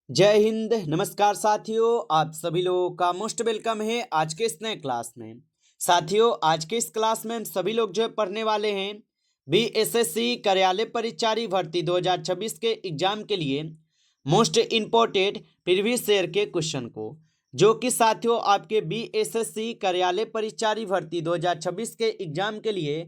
जय हिंद। नमस्कार साथियों, आप सभी लोगों का मोस्ट वेलकम है आज के इस नए क्लास में। साथियों, आज के इस क्लास में हम सभी लोग जो है पढ़ने वाले हैं बीएसएससी कार्यालय परिचारी भर्ती 2026 के एग्जाम के लिए मोस्ट इम्पोर्टेंट प्रीवियस ईयर के क्वेश्चन को, जो कि साथियों आपके बीएसएससी कार्यालय परिचारी भर्ती 2026 के एग्जाम के लिए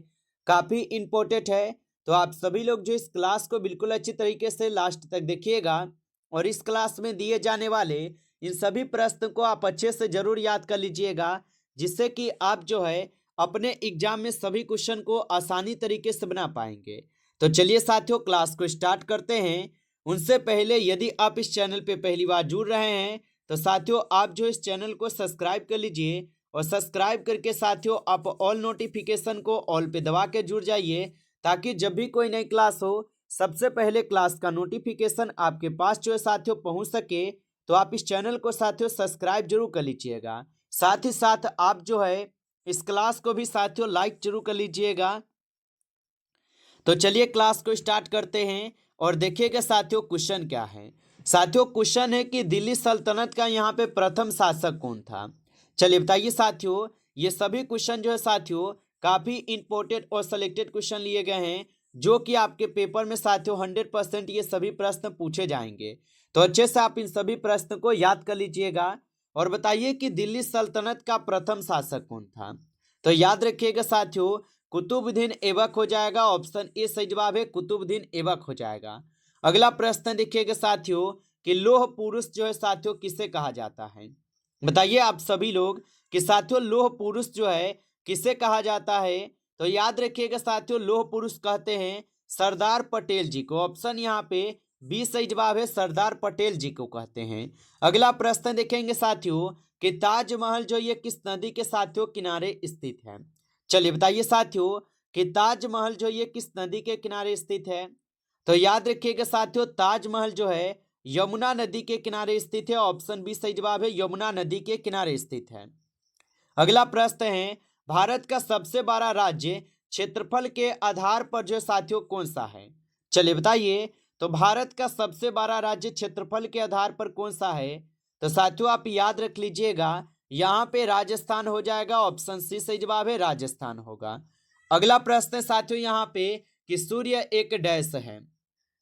काफ़ी इम्पोर्टेंट है। तो आप सभी लोग जो इस क्लास को बिल्कुल अच्छी तरीके से लास्ट तक देखिएगा और इस क्लास में दिए जाने वाले इन सभी प्रश्न को आप अच्छे से जरूर याद कर लीजिएगा, जिससे कि आप जो है अपने एग्जाम में सभी क्वेश्चन को आसानी तरीके से बना पाएंगे। तो चलिए साथियों, क्लास को स्टार्ट करते हैं। उनसे पहले यदि आप इस चैनल पे पहली बार जुड़ रहे हैं तो साथियों आप जो इस चैनल को सब्सक्राइब कर लीजिए और सब्सक्राइब करके साथियों आप ऑल नोटिफिकेशन को ऑल पे दबा के जुड़ जाइए, ताकि जब भी कोई नई क्लास हो सबसे पहले क्लास का नोटिफिकेशन आपके पास जो है साथियों पहुंच सके। तो आप इस चैनल को साथियों सब्सक्राइब जरूर कर लीजिएगा। साथ ही साथ आप जो है इस क्लास को भी साथियों लाइक जरूर कर लीजिएगा। तो चलिए क्लास को स्टार्ट करते हैं और देखिएगा साथियों क्वेश्चन क्या है। साथियों क्वेश्चन है कि दिल्ली सल्तनत का यहाँ पे प्रथम शासक कौन था। चलिए बताइए साथियों, ये सभी क्वेश्चन जो है साथियों काफी इंपॉर्टेंट और सिलेक्टेड क्वेश्चन लिए गए हैं, जो कि आपके पेपर में साथियों 100% ये सभी प्रश्न पूछे जाएंगे। तो अच्छे से आप इन सभी प्रश्न को याद कर लीजिएगा और बताइए कि दिल्ली सल्तनत का प्रथम शासक कौन था। तो याद रखिएगा साथियों, कुतुबुद्दीन ऐबक हो जाएगा। ऑप्शन ए सही जवाब है, कुतुबुद्दीन ऐबक हो जाएगा। अगला प्रश्न देखिएगा साथियों कि लौह पुरुष जो है साथियों किसे कहा जाता है। बताइए आप सभी लोग कि साथियों लौह पुरुष जो है किसे कहा जाता है। तो याद रखिएगा साथियों, लौह पुरुष कहते हैं सरदार पटेल जी को। ऑप्शन यहाँ पे बी सही जवाब है, सरदार पटेल जी को कहते हैं। अगला प्रश्न देखेंगे साथियों कि ताजमहल जो ये किस नदी के साथियों किनारे स्थित है। चलिए बताइए साथियों कि ताजमहल जो ये किस नदी के किनारे स्थित है। तो याद रखिएगा साथियों, ताजमहल जो है यमुना नदी के किनारे स्थित है। ऑप्शन बी सही जवाब है, यमुना नदी के किनारे स्थित है। अगला प्रश्न है भारत का सबसे बड़ा राज्य क्षेत्रफल के आधार पर जो है साथियों कौन सा है। चलिए बताइए, तो भारत का सबसे बड़ा राज्य क्षेत्रफल के आधार पर कौन सा है। तो साथियों आप याद रख लीजिएगा, यहाँ पे राजस्थान हो जाएगा। ऑप्शन सी सही जवाब है, राजस्थान होगा। अगला प्रश्न है साथियों यहाँ पे कि सूर्य एक डैश है।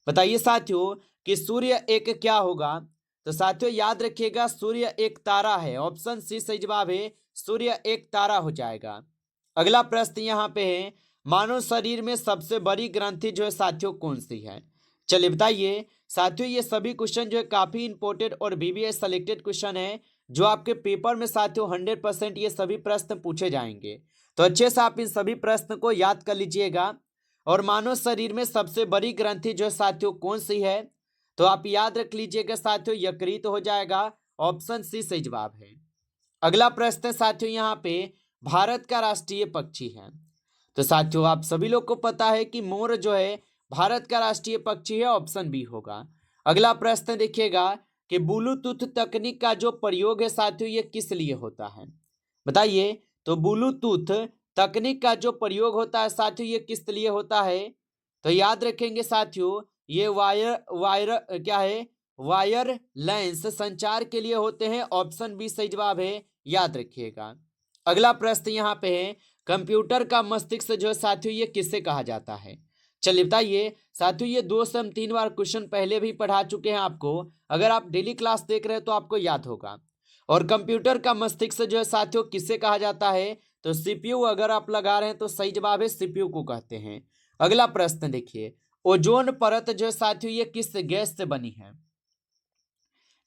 बताइए साथियों कि सूर्य एक क्या होगा। तो साथियों याद रखिएगा, सूर्य एक तारा है। ऑप्शन सी सही जवाब है, सूर्य एक तारा हो जाएगा। अगला प्रश्न यहाँ पे है मानव शरीर में सबसे बड़ी ग्रंथि जो है साथियों कौन सी है। चलिए बताइए साथियों, ये सभी क्वेश्चन जो है काफी इंपॉर्टेंट और बीबीएस सेलेक्टेड क्वेश्चन है, जो आपके पेपर में साथियों 100% ये सभी प्रश्न पूछे जाएंगे। तो अच्छे से आप इन सभी प्रश्न को याद कर लीजिएगा। और मानव शरीर में सबसे बड़ी ग्रंथि जो है साथियों कौन सी है। तो आप याद रख लीजिएगा साथियों, यकृत हो जाएगा। ऑप्शन सी सही जवाब है। अगला प्रश्न साथियों यहाँ पे भारत का राष्ट्रीय पक्षी है। तो साथियों आप सभी लोग को पता है कि मोर जो है भारत का राष्ट्रीय पक्षी है। ऑप्शन बी होगा। अगला प्रश्न देखिएगा कि ब्लूटूथ तकनीक का जो प्रयोग है साथियों ये किस लिए होता है। बताइए, तो ब्लूटूथ तकनीक का जो प्रयोग होता है साथियों ये किस लिए होता है। तो याद रखेंगे साथियों, ये वायर वायर क्या है, वायरलेस संचार के लिए होते हैं। ऑप्शन बी सही जवाब है, याद रखिएगा। अगला प्रश्न यहाँ पे है कंप्यूटर का मस्तिष्क जो है साथियों ये किससे कहा जाता है। चलिए बताइए साथियों, ये 2 से हम 3 बार क्वेश्चन पहले भी पढ़ा चुके हैं आपको। अगर आप डेली क्लास देख रहे हैं तो आपको याद होगा। और कंप्यूटर का मस्तिष्क जो है साथियों किससे कहा जाता है। तो सीपीयू अगर आप लगा रहे हैं तो सही जवाब है, सीपीयू को कहते हैं। अगला प्रश्न देखिए, ओजोन परत जो है साथियों ये किस गैस से बनी है।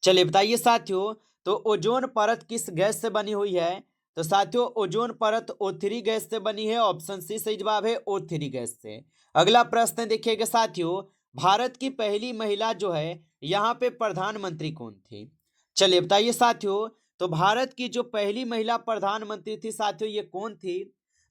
चलिए बताइए साथियों, तो ओजोन परत किस गैस से बनी हुई है। तो साथियों ओजोन परत O3 गैस से बनी है। ऑप्शन सी सही जवाब है, O3 गैस से। अगला प्रश्न देखिएगा साथियों, भारत की पहली महिला जो है यहाँ पे प्रधानमंत्री कौन थी। चलिए बताइए साथियों, तो भारत की जो पहली महिला प्रधानमंत्री थी साथियों ये कौन थी।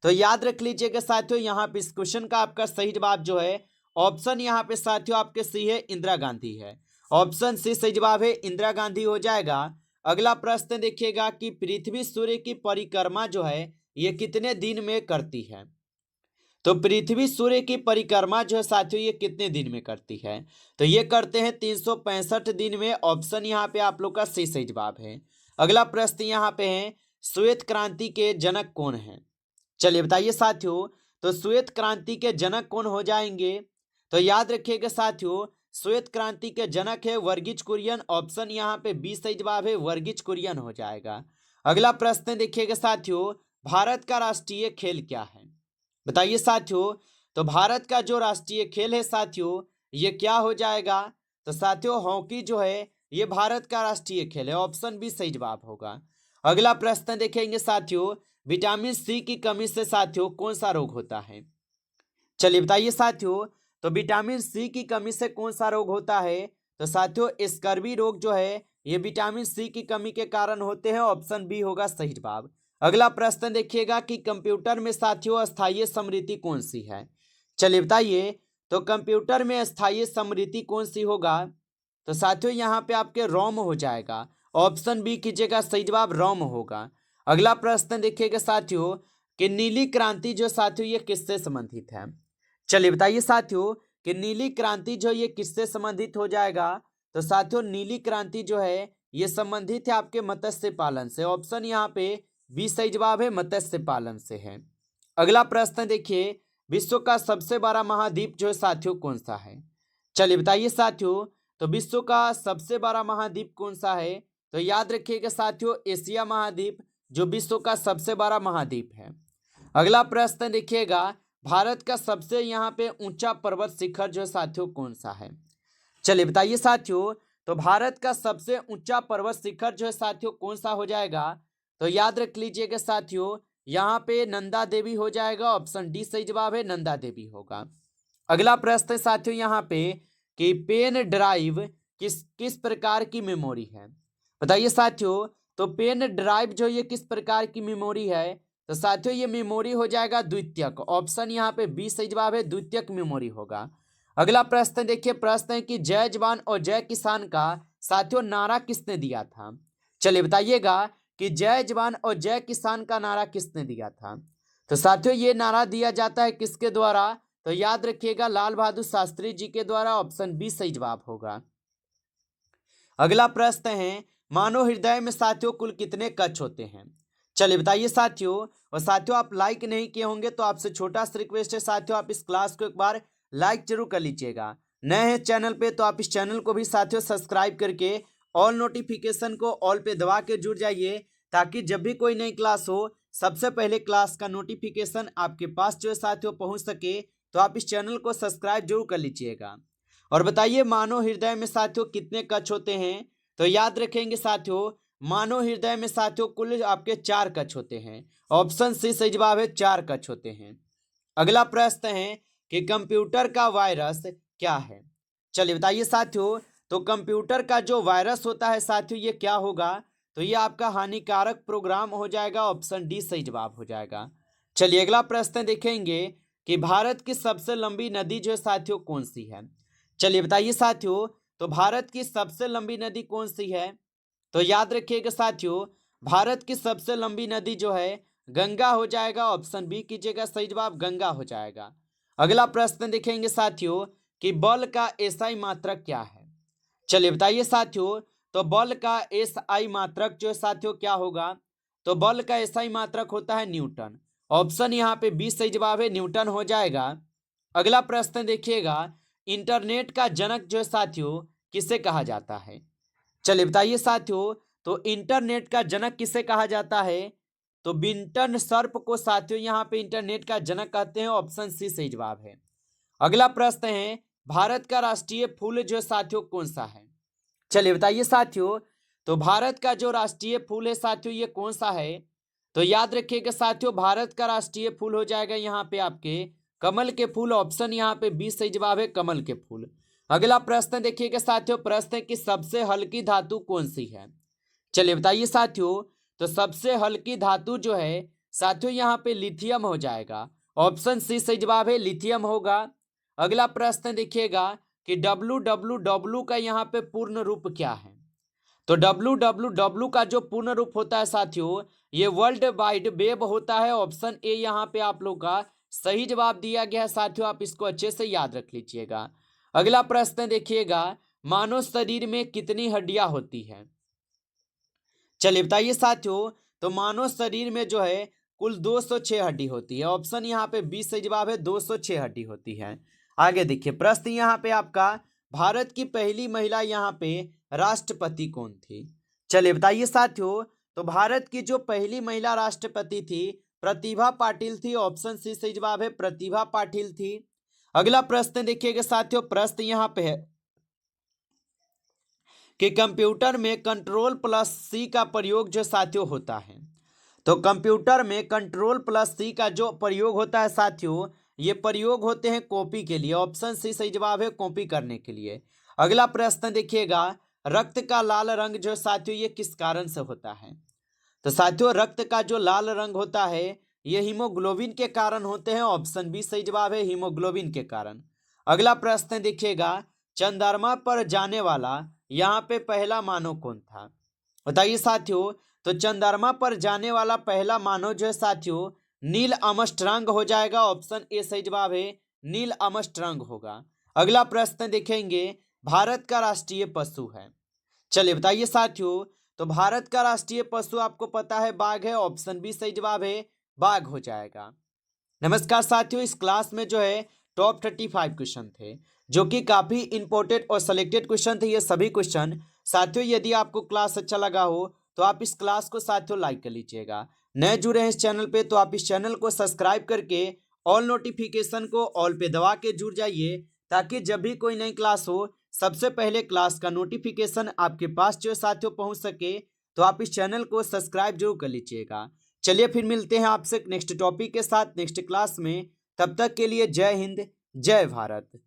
तो याद रख लीजिएगा साथियों, यहाँ पे इस क्वेश्चन का आपका सही जवाब जो है ऑप्शन यहाँ पे साथियों आपके सी है, इंदिरा गांधी है। ऑप्शन सी सही जवाब है, इंदिरा गांधी हो जाएगा। अगला प्रश्न देखिएगा कि पृथ्वी सूर्य की परिक्रमा जो है ये कितने दिन में करती है। तो पृथ्वी सूर्य की परिक्रमा जो है साथियों ये कितने दिन में करती है? तो ये करते हैं 365 दिन में। ऑप्शन यहाँ पे आप लोग का सही जवाब है। अगला प्रश्न यहाँ पे है, श्वेत क्रांति के जनक कौन है? चलिए बताइए साथियों। तो श्वेत क्रांति के जनक कौन हो जाएंगे? तो याद रखिएगा साथियों, श्वेत क्रांति के जनक है वर्गीज कुरियन। ऑप्शन यहाँ पे बी सही जवाब है, वर्गीज कुरियन हो जाएगा। अगला प्रश्न देखिएगा साथियों, भारत का राष्ट्रीय खेल क्या है? बताइए साथियों। तो भारत का जो राष्ट्रीय खेल है साथियों ये क्या हो जाएगा? तो साथियों हॉकी जो है ये भारत का राष्ट्रीय खेल है। ऑप्शन बी सही जवाब होगा। अगला प्रश्न देखेंगे साथियों, विटामिन सी की कमी से साथियों कौन सा रोग होता है? चलिए बताइए साथियों। तो विटामिन सी की कमी से कौन सा रोग होता है? तो साथियों स्कर्वी रोग जो है ये विटामिन सी की कमी के कारण होते हैं। ऑप्शन बी होगा सही जवाब। अगला प्रश्न देखिएगा कि कंप्यूटर में साथियों अस्थायी स्मृति कौन सी है? चलिए बताइए। तो कंप्यूटर में अस्थायी स्मृति कौन सी होगा? तो साथियों यहाँ पे आपके रोम हो जाएगा। ऑप्शन बी कीजिएगा सही जवाब, रोम होगा। अगला प्रश्न देखिएगा साथियों कि नीली क्रांति जो साथियों ये किससे संबंधित है? चलिए बताइए साथियों कि नीली क्रांति जो ये किससे संबंधित हो जाएगा? तो साथियों नीली क्रांति जो है ये संबंधित है आपके मत्स्य पालन से। ऑप्शन यहाँ पे बी सही जवाब है, मत्स्य पालन से है। अगला प्रश्न देखिए, विश्व का सबसे बड़ा महाद्वीप जो है साथियों कौन सा है? चलिए बताइए साथियों। तो विश्व का सबसे बड़ा महाद्वीप कौन सा है? तो याद रखिएगा साथियों एशिया महाद्वीप जो विश्व का सबसे बड़ा महाद्वीप है। अगला प्रश्न देखिएगा, भारत का सबसे यहाँ पे ऊंचा पर्वत शिखर जो साथियों कौन सा है? चलिए बताइए साथियों। तो भारत का सबसे ऊंचा पर्वत शिखर जो है साथियों कौन सा हो जाएगा? तो याद रख लीजिएगा साथियों यहाँ पे नंदा देवी हो जाएगा। ऑप्शन डी सही जवाब है, नंदा देवी होगा। अगला प्रश्न साथियों यहाँ पे कि पेन ड्राइव किस किस प्रकार की मेमोरी है? बताइए साथियों। तो पेन ड्राइव जो ये किस प्रकार की मेमोरी है? तो साथियों ये मेमोरी हो जाएगा द्वितीयक। ऑप्शन यहाँ पे बी सही जवाब है, द्वितीयक मेमोरी होगा। अगला प्रश्न देखिए, प्रश्न है कि जय जवान और जय किसान का साथियों नारा किसने दिया था? चलिए बताइएगा कि जय जवान और जय किसान का नारा किसने दिया था? तो साथियों ये नारा दिया जाता है किसके द्वारा? तो याद रखिएगा लाल बहादुर शास्त्री जी के द्वारा। ऑप्शन बी सही जवाब होगा। अगला प्रश्न है, मानव हृदय में साथियों कुल कितने कक्ष होते हैं? चलिए बताइए साथियों। और साथियों आप लाइक नहीं किए होंगे तो आपसे छोटा सा रिक्वेस्ट है साथियों, आप इस क्लास को एक बार लाइक जरूर कर लीजिएगा। नए हैं चैनल पे तो आप इस चैनल को भी साथियों सब्सक्राइब करके ऑल नोटिफिकेशन को ऑल पे दबा के जुड़ जाइए, ताकि जब भी कोई नई क्लास हो सबसे पहले क्लास का नोटिफिकेशन आपके पास जो है साथियों पहुंच सके। तो आप इस चैनल को सब्सक्राइब जरूर कर लीजिएगा। और बताइए मानव हृदय में साथियों कितने कक्ष होते हैं? तो याद रखेंगे साथियों मानव हृदय में साथियों कुल आपके 4 कक्ष होते हैं। ऑप्शन सी सही जवाब है, 4 कक्ष होते हैं। अगला प्रश्न है कि कंप्यूटर का वायरस क्या है? चलिए बताइए साथियों। तो कंप्यूटर का जो वायरस होता है साथियों ये क्या होगा? तो ये आपका हानिकारक प्रोग्राम हो जाएगा। ऑप्शन डी सही जवाब हो जाएगा। चलिए अगला प्रश्न देखेंगे कि भारत की सबसे लंबी नदी जो है साथियों कौन सी है? चलिए बताइए साथियों। तो भारत की सबसे लंबी नदी कौन सी है? तो याद रखिएगा साथियों भारत की सबसे लंबी नदी जो है गंगा हो जाएगा। ऑप्शन बी कीजिएगा सही जवाब, गंगा हो जाएगा। अगला प्रश्न देखेंगे साथियों कि बल का एसआई मात्रक क्या है? चलिए बताइए साथियों। तो बल का एसआई मात्रक जो है साथियों क्या होगा? तो बल का एसआई मात्रक होता है न्यूटन। ऑप्शन यहाँ पे बी सही जवाब है, न्यूटन हो जाएगा। अगला प्रश्न देखिएगा, इंटरनेट का जनक जो है साथियों किसे कहा जाता है? चलिए बताइए साथियों। तो इंटरनेट का जनक किसे कहा जाता है? तो बिंटन सर्प को साथियों यहाँ पे इंटरनेट का जनक कहते हैं। ऑप्शन सी सही जवाब है। अगला प्रश्न है, भारत का राष्ट्रीय फूल जो साथियों कौन सा है? चलिए बताइए साथियों। तो भारत का जो राष्ट्रीय फूल है साथियों ये कौन सा है? तो याद रखिएगा साथियों भारत का राष्ट्रीय फूल हो जाएगा यहाँ पे आपके कमल के फूल। ऑप्शन यहाँ पे बी सही जवाब है, कमल के फूल। अगला प्रश्न देखिएगा साथियों, प्रश्न है कि सबसे हल्की धातु कौन सी है? चलिए बताइए साथियों। तो सबसे हल्की धातु जो है साथियों यहाँ पे लिथियम हो जाएगा। ऑप्शन सी सही जवाब है, लिथियम होगा। अगला प्रश्न देखिएगा कि www का यहाँ पे पूर्ण रूप क्या है? तो www का जो पूर्ण रूप होता है साथियों ये वर्ल्ड वाइड वेब होता है। ऑप्शन ए यहाँ पे आप लोग का सही जवाब दिया गया है साथियों, आप इसको अच्छे से याद रख लीजिएगा। अगला प्रश्न देखिएगा, मानव शरीर में कितनी हड्डियां होती है? चलिए बताइए साथियों, तो मानव शरीर में जो है कुल 206 हड्डी होती है। ऑप्शन यहाँ पे 20 सही जवाब है, 206 हड्डी होती है। आगे देखिए प्रश्न यहाँ पे आपका, भारत की पहली महिला यहाँ पे राष्ट्रपति कौन थी? चलिए बताइए साथियों, तो भारत की जो पहली महिला राष्ट्रपति थी प्रतिभा पाटिल थी। ऑप्शन सी सही जवाब है, प्रतिभा पाटिल थी। अगला प्रश्न देखिएगा साथियों, प्रश्न यहाँ पे है कि कंप्यूटर में कंट्रोल प्लस सी का प्रयोग जो साथियों होता है, तो कंप्यूटर में कंट्रोल प्लस सी का जो प्रयोग होता है साथियों, ये प्रयोग होते हैं कॉपी के लिए। ऑप्शन सी सही जवाब है, कॉपी करने के लिए। अगला प्रश्न देखिएगा, रक्त का लाल रंग जो साथियों ये किस कारण से होता है? तो साथियों रक्त का जो लाल रंग होता है ये हीमोग्लोबिन के कारण होते हैं। ऑप्शन बी सही जवाब है, हीमोग्लोबिन के कारण। अगला प्रश्न देखिएगा, चंद्रमा पर जाने वाला यहाँ पे पहला मानव कौन था? बताइए साथियों, तो चंद्रमा पर जाने वाला पहला मानव जो है साथियों नील आर्मस्ट्रांग हो जाएगा। ऑप्शन ए सही जवाब है, नील आर्मस्ट्रांग होगा। अगला प्रश्न देखेंगे, भारत का राष्ट्रीय पशु है? चलिए बताइए साथियों, तो भारत का राष्ट्रीय पशु आपको पता है बाघ है। ऑप्शन बी सही जवाब है, बाघ हो जाएगा। नमस्कार साथियों, इस क्लास में जो है टॉप 35 क्वेश्चन थे जो कि काफी इंपॉर्टेंट और सिलेक्टेड क्वेश्चन थे। ये सभी क्वेश्चन साथियों यदि आपको क्लास अच्छा लगा हो तो आप इस क्लास को साथियों लाइक कर लीजिएगा। नए जुड़े हैं इस चैनल पे तो आप इस चैनल को सब्सक्राइब करके ऑल नोटिफिकेशन को ऑल पे दबा के जुड़ जाइए, ताकि जब भी कोई नई क्लास हो सबसे पहले क्लास का नोटिफिकेशन आपके पास जो साथियों पहुंच सके। तो आप इस चैनल को सब्सक्राइब जरूर कर लीजिएगा। चलिए फिर मिलते हैं आपसे नेक्स्ट टॉपिक के साथ नेक्स्ट क्लास में। तब तक के लिए जय हिंद, जय भारत।